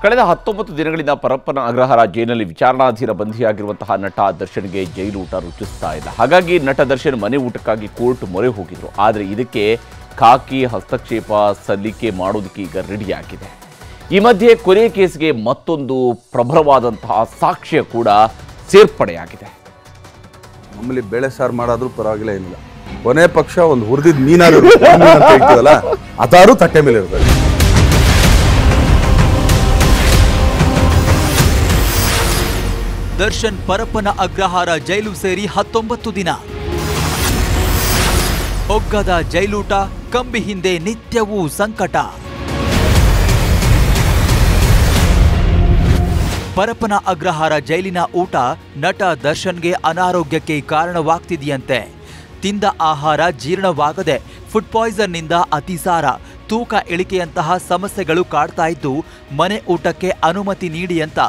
ಕಳೆದ 19 ದಿನಗಳಿಂದ ಪರಪ್ಪನ ಅಗ್ರಹಾರ ಜೈಲಿನಲ್ಲಿ ವಿಚಾರಣಾಧೀನ ಬಂಧಿಯಾಗಿರುವಂತಹ ನಟ ದರ್ಶನ್ಗೆ ಜೈಲು ಊಟ ರುಚಿಸ್ತಾ ಇಲ್ಲ. ಹಾಗಾಗಿ ನಟ ದರ್ಶನ್ ಮನೆ ಊಟಕ್ಕಾಗಿ ಕೋರ್ಟ್ ಮೊರೆ ಹೋಗಿದ್ರು. ಆದರೆ ಇದಕ್ಕೆ ಖಾಕಿ ಹಸ್ತಕ್ಷೇಪ ಸಲ್ಲಿಕೆ ಮಾಡೋದಕ್ಕೆ ಈಗ ರೆಡಿಯಾಗಿದೆ. ಈ ಮಧ್ಯೆ ಕೊನೆ ಕೇಸ್ಗೆ ಮತ್ತೊಂದು ಪ್ರಬಲವಾದಂತಹ ಸಾಕ್ಷ್ಯ ಕೂಡ ಸೇರ್ಪಡೆಯಾಗಿದೆ. ನಮ್ಮಲ್ಲಿ ಬೇಳೆ ಸಾರು ಮಾಡೋದ್ರೂ ಪರವಾಗಿಲ್ಲ, ಏನಿಲ್ಲ. ಕೊನೆ ಪಕ್ಷ ಒಂದು ಹುರಿದಿದ್ದ ಮೀನಾರು ಹೇಳ್ತೀವಲ್ಲ, ಅದಾರು ತಟ್ಟೆ ಮೇಲೆ ಇರ್ತದೆ. ದರ್ಶನ್ ಪರಪ್ಪನ ಅಗ್ರಹಾರ ಜೈಲು ಸೇರಿ 19 ದಿನ. ಒಗ್ಗದ ಜೈಲೂಟ, ಕಂಬಿ ಹಿಂದೆ ನಿತ್ಯವೂ ಸಂಕಟ. ಪರಪ್ಪನ ಅಗ್ರಹಾರ ಜೈಲಿನ ಊಟ ನಟ ದರ್ಶನ್ಗೆ ಅನಾರೋಗ್ಯಕ್ಕೆ ಕಾರಣವಾಗ್ತಿದೆಯಂತೆ. ತಿಂದ ಆಹಾರ ಜೀರ್ಣವಾಗದೆ ಫುಡ್ ಪಾಯ್ಸನ್ನಿಂದ ಅತಿಸಾರ, ತೂಕ ಇಳಿಕೆಯಂತಹ ಸಮಸ್ಯೆಗಳು ಕಾಡ್ತಾ ಇದ್ದು ಮನೆ ಊಟಕ್ಕೆ ಅನುಮತಿ ನೀಡಿ ಅಂತ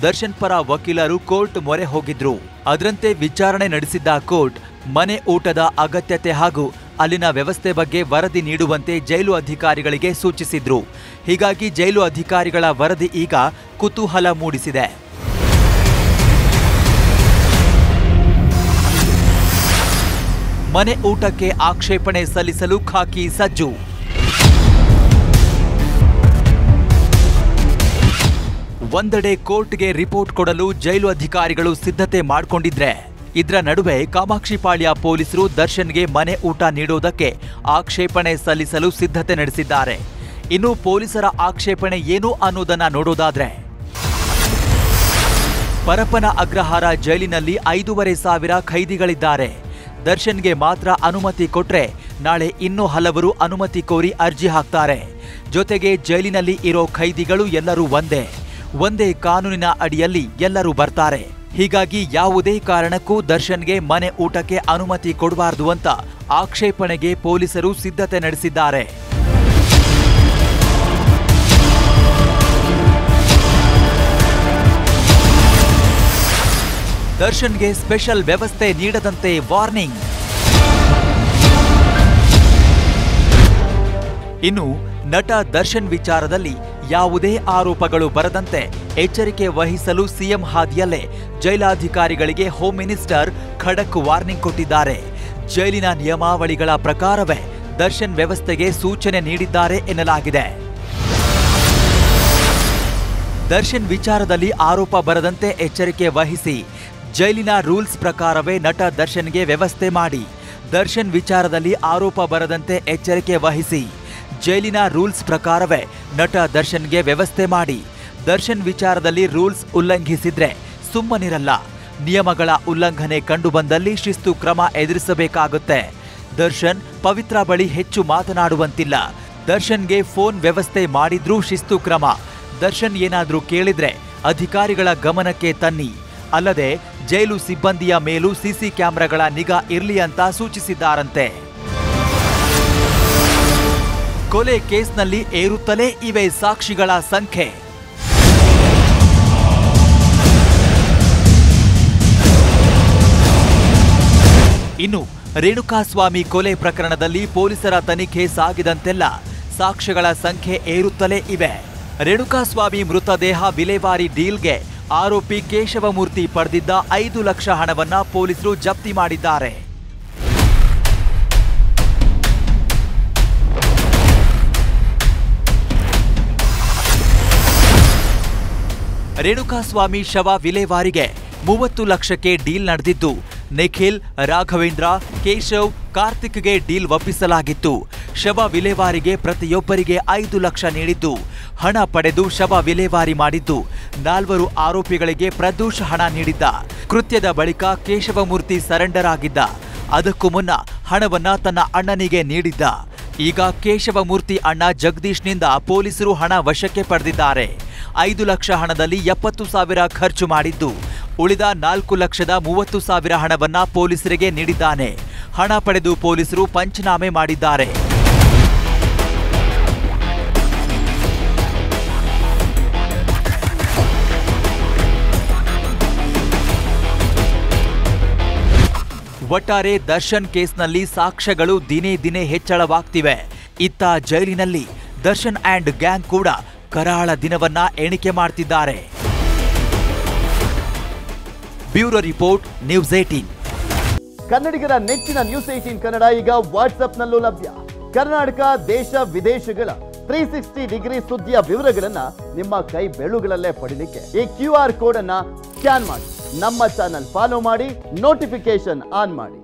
ದರ್ಶನ್ ಪರ ವಕೀಲರು ಕೋರ್ಟ್ ಮೊರೆ ಹೋಗಿದ್ರು. ಅದರಂತೆ ವಿಚಾರಣೆ ನಡೆಸಿದ್ದ ಕೋರ್ಟ್ ಮನೆ ಊಟದ ಅಗತ್ಯತೆ ಹಾಗೂ ಅಲ್ಲಿನ ವ್ಯವಸ್ಥೆ ಬಗ್ಗೆ ವರದಿ ನೀಡುವಂತೆ ಜೈಲು ಅಧಿಕಾರಿಗಳಿಗೆ ಸೂಚಿಸಿದ್ರು. ಹೀಗಾಗಿ ಜೈಲು ಅಧಿಕಾರಿಗಳ ವರದಿ ಈಗ ಕುತೂಹಲ ಮೂಡಿಸಿದೆ. ಮನೆ ಊಟಕ್ಕೆ ಆಕ್ಷೇಪಣೆ ಸಲ್ಲಿಸಲು ಖಾಕಿ ಸಜ್ಜು. ಒಂದೆಡೆ ಕೋರ್ಟ್ಗೆ ರಿಪೋರ್ಟ್ ಕೊಡಲು ಜೈಲು ಅಧಿಕಾರಿಗಳು ಸಿದ್ಧತೆ ಮಾಡಿಕೊಂಡಿದ್ರೆ, ಇದರ ನಡುವೆ ಕಾಮಾಕ್ಷಿಪಾಳ್ಯ ಪೊಲೀಸರು ದರ್ಶನ್ಗೆ ಮನೆ ಊಟ ನೀಡೋದಕ್ಕೆ ಆಕ್ಷೇಪಣೆ ಸಲ್ಲಿಸಲು ಸಿದ್ಧತೆ ನಡೆಸಿದ್ದಾರೆ. ಇನ್ನು ಪೊಲೀಸರ ಆಕ್ಷೇಪಣೆ ಏನು ಅನ್ನೋದನ್ನ ನೋಡೋದಾದ್ರೆ, ಪರಪ್ಪನ ಅಗ್ರಹಾರ ಜೈಲಿನಲ್ಲಿ 5,500 ಖೈದಿಗಳಿದ್ದಾರೆ. ದರ್ಶನ್ಗೆ ಮಾತ್ರ ಅನುಮತಿ ಕೊಟ್ರೆ ನಾಳೆ ಇನ್ನೂ ಹಲವರು ಅನುಮತಿ ಕೋರಿ ಅರ್ಜಿ ಹಾಕ್ತಾರೆ. ಜೊತೆಗೆ ಜೈಲಿನಲ್ಲಿ ಇರೋ ಖೈದಿಗಳು ಎಲ್ಲರೂ ಒಂದೇ ಕಾನೂನಿನ ಅಡಿಯಲ್ಲಿ ಎಲ್ಲರೂ ಬರ್ತಾರೆ. ಹೀಗಾಗಿ ಯಾವುದೇ ಕಾರಣಕ್ಕೂ ದರ್ಶನ್ಗೆ ಮನೆ ಊಟಕ್ಕೆ ಅನುಮತಿ ಕೊಡಬಾರದು ಅಂತ ಆಕ್ಷೇಪಣೆಗೆ ಪೊಲೀಸರು ಸಿದ್ಧತೆ ನಡೆಸಿದ್ದಾರೆ. ದರ್ಶನ್ಗೆ ಸ್ಪೆಷಲ್ ವ್ಯವಸ್ಥೆ ನೀಡದಂತೆ ವಾರ್ನಿಂಗ್. ಇನ್ನು ನಟ ದರ್ಶನ್ ವಿಚಾರದಲ್ಲಿ ಯಾವುದೇ ಆರೋಪಗಳು ಬರದಂತೆ ಎಚ್ಚರಿಕೆ ವಹಿಸಲು ಸಿಎಂ ಹಾದಿಯಲ್ಲೇ ಜೈಲಾಧಿಕಾರಿಗಳಿಗೆ ಹೋಮ್ ಮಿನಿಸ್ಟರ್ ಖಡಕ್ ವಾರ್ನಿಂಗ್ ಕೊಟ್ಟಿದ್ದಾರೆ. ಜೈಲಿನ ನಿಯಮಾವಳಿಗಳ ಪ್ರಕಾರವೇ ದರ್ಶನ್ ವ್ಯವಸ್ಥೆಗೆ ಸೂಚನೆ ನೀಡಿದ್ದಾರೆ ಎನ್ನಲಾಗಿದೆ. ದರ್ಶನ್ ವಿಚಾರದಲ್ಲಿ ಆರೋಪ ಬರದಂತೆ ಎಚ್ಚರಿಕೆ ವಹಿಸಿ, ಜೈಲಿನ ರೂಲ್ಸ್ ಪ್ರಕಾರವೇ ನಟ ದರ್ಶನ್ಗೆ ವ್ಯವಸ್ಥೆ ಮಾಡಿ. ದರ್ಶನ್ ವಿಚಾರದಲ್ಲಿ ಆರೋಪ ಬರದಂತೆ ಎಚ್ಚರಿಕೆ ವಹಿಸಿ, ಜೈಲಿನ ರೂಲ್ಸ್ ಪ್ರಕಾರವೇ ನಟ ದರ್ಶನ್ಗೆ ವ್ಯವಸ್ಥೆ ಮಾಡಿ. ದರ್ಶನ್ ವಿಚಾರದಲ್ಲಿ ರೂಲ್ಸ್ ಉಲ್ಲಂಘಿಸಿದ್ರೆ ಸುಮ್ಮನಿರಲ್ಲ. ನಿಯಮಗಳ ಉಲ್ಲಂಘನೆ ಕಂಡುಬಂದಲ್ಲಿ ಶಿಸ್ತು ಕ್ರಮ ಎದುರಿಸಬೇಕಾಗುತ್ತೆ. ದರ್ಶನ್ ಪವಿತ್ರ ಬಳಿ ಹೆಚ್ಚು ಮಾತನಾಡುವಂತಿಲ್ಲ. ದರ್ಶನ್ಗೆ ಫೋನ್ ವ್ಯವಸ್ಥೆ ಮಾಡಿದ್ರೂ ಶಿಸ್ತು ಕ್ರಮ. ದರ್ಶನ್ ಏನಾದ್ರೂ ಕೇಳಿದ್ರೆ ಅಧಿಕಾರಿಗಳ ಗಮನಕ್ಕೆ ತನ್ನಿ. ಅಲ್ಲದೆ ಜೈಲು ಸಿಬ್ಬಂದಿಯ ಮೇಲೂ ಸಿಸಿ ಕ್ಯಾಮೆರಾಗಳ ನಿಗಾ ಇರ್ಲಿ ಅಂತ ಸೂಚಿಸಿದ್ದಾರಂತೆ. ಕೊಲೆ ಕೇಸ್ನಲ್ಲಿ ಏರುತ್ತಲೇ ಇವೆ ಸಾಕ್ಷಿಗಳ ಸಂಖ್ಯೆ. ಇನ್ನು ರೇಣುಕಾಸ್ವಾಮಿ ಕೊಲೆ ಪ್ರಕರಣದಲ್ಲಿ ಪೊಲೀಸರ ತನಿಖೆ ಸಾಗಿದಂತೆಲ್ಲ ಸಾಕ್ಷ್ಯಗಳ ಸಂಖ್ಯೆ ಏರುತ್ತಲೇ ಇವೆ. ರೇಣುಕಾಸ್ವಾಮಿ ಮೃತದೇಹ ವಿಲೇವಾರಿ ಡೀಲ್ಗೆ ಆರೋಪಿ ಕೇಶವಮೂರ್ತಿ ಪಡೆದಿದ್ದ 5 ಲಕ್ಷ ಹಣವನ್ನ ಪೊಲೀಸರು ಜಪ್ತಿ ಮಾಡಿದ್ದಾರೆ. ರೇಣುಕಾಸ್ವಾಮಿ ಶವ ವಿಲೇವಾರಿಗೆ 30 ಲಕ್ಷಕ್ಕೆ ಡೀಲ್ ನಡೆದಿದ್ದು, ನಿಖಿಲ್, ರಾಘವೇಂದ್ರ, ಕೇಶವ್, ಕಾರ್ತಿಕ್ಗೆ ಡೀಲ್ ಒಪ್ಪಿಸಲಾಗಿತ್ತು. ಶವ ವಿಲೇವಾರಿಗೆ ಪ್ರತಿಯೊಬ್ಬರಿಗೆ 5 ಲಕ್ಷ ನೀಡಿದ್ದು, ಹಣ ಪಡೆದು ಶವ ವಿಲೇವಾರಿ ಮಾಡಿದ್ದು 4 ಆರೋಪಿಗಳಿಗೆ ಪ್ರದೋಷ ಹಣ ನೀಡಿದ್ದ. ಕೃತ್ಯದ ಬಳಿಕ ಕೇಶವಮೂರ್ತಿ ಸರೆಂಡರ್ ಆಗಿದ್ದ. ಅದಕ್ಕೂ ಮುನ್ನ ಹಣವನ್ನ ತನ್ನ ಅಣ್ಣನಿಗೆ ನೀಡಿದ್ದ. ಈಗ ಕೇಶವಮೂರ್ತಿ ಅಣ್ಣ ಜಗದೀಶ್ನಿಂದ ಪೊಲೀಸರು ಹಣ ವಶಕ್ಕೆ ಪಡೆದಿದ್ದಾರೆ. 5 ಲಕ್ಷ ಹಣದಲ್ಲಿ 70,000 ಖರ್ಚು ಮಾಡಿದ್ದು, ಉಳಿದ 4,30,000 ಹಣವನ್ನ ಪೊಲೀಸರಿಗೆ ನೀಡಿದ್ದಾನೆ. ಹಣ ಪಡೆದು ಪೊಲೀಸರು ಪಂಚನಾಮೆ ಮಾಡಿದ್ದಾರೆ. ಒಟ್ಟಾರೆ ದರ್ಶನ್ ಕೇಸ್ನಲ್ಲಿ ಸಾಕ್ಷ್ಯಗಳು ದಿನೇ ದಿನೇ ಹೆಚ್ಚಳವಾಗ್ತಿವೆ. ಇತ್ತ ಜೈಲಿನಲ್ಲಿ ದರ್ಶನ್ ಆ್ಯಂಡ್ ಗ್ಯಾಂಗ್ ಕೂಡ ಕರಾಳ ದಿನವನ್ನ ಎಣಿಕೆ ಮಾಡ್ತಿದ್ದಾರೆ. Bureau report, news 18. ಕನ್ನಡಿಗರ ನೆಚ್ಚಿನ ನ್ಯೂಸ್ 18 ಕನ್ನಡ ಈಗ ವಾಟ್ಸ್ಆಪ್ನಲ್ಲೂ ಲಭ್ಯ. ಕರ್ನಾಟಕ, ದೇಶ ವಿದೇಶಗಳ 360 ಡಿಗ್ರಿ ಸುದ್ದಿಯ ವಿವರಗಳನ್ನ ನಿಮ್ಮ ಕೈ ಬೆರಳುಗಳಲ್ಲೇ ಪಡಿಲಿಕ್ಕೆ ಈ QR ಕೋಡ್ ಅನ್ನ ಸ್ಕ್ಯಾನ್ ಮಾಡಿ, ನಮ್ಮ ಚಾನಲ್ ಫಾಲೋ ಮಾಡಿ, ನೋಟಿಫಿಕೇಶನ್ ಆನ್ ಮಾಡಿ.